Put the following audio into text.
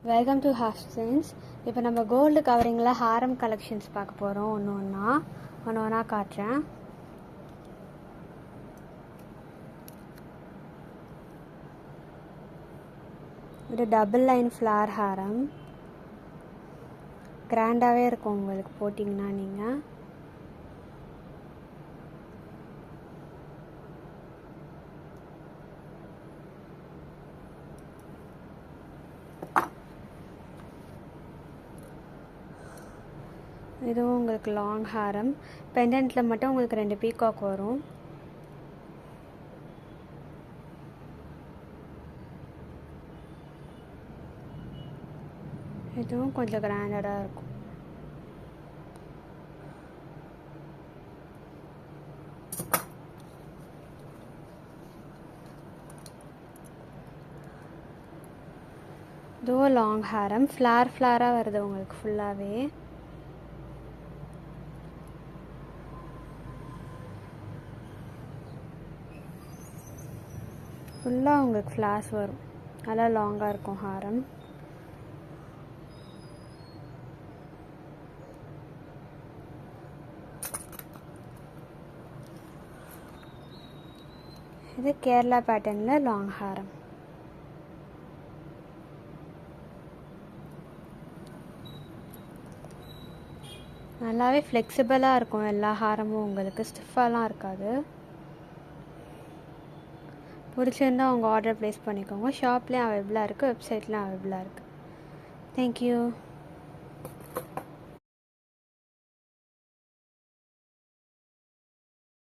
Welcome to ஹாஸ்டன்ஸ். இப்போ நம்ம gold கவரிங்கில் ஹாரம் collections பார்க்க போகிறோம். ஒன்று ஒன்றா காட்டுறேன். இது டபுள் லைன் ஃப்ளார் ஹாரம். கிராண்டாகவே இருக்கும் உங்களுக்கு போட்டிங்கன்னா. நீங்கள் இதுவும் உங்களுக்கு லாங் ஹாரம். பெண்டன்ட்டில் மட்டும் உங்களுக்கு 2 பீகாக் வரும். இதுவும் கொஞ்சம் கிராண்டடாக இருக்கும். இதுவும் லாங் ஹாரம். ஃப்ளாராக வருது உங்களுக்கு ஃபுல்லாகவே. ஃபுல்லாக உங்களுக்கு ஃப்ளார்ஸ் வரும். நல்லா லாங்காக இருக்கும் ஹாரம். இது கேரளா பேட்டர்னில் லாங் ஹாரம். நல்லாவே ஃப்ளெக்சிபிளாக இருக்கும். எல்லா ஹாரமும் உங்களுக்கு ஸ்டிஃபாலாம் இருக்காது. பிடிச்சிருந்தா அவங்க ஆர்டர் ப்ளேஸ் பண்ணிக்கோங்க. ஷாப்லேயும் அவைலபிளாக இருக்குது, வெப்சைட்லேயும் அவைலபிளாக இருக்குது. தேங்க்யூ.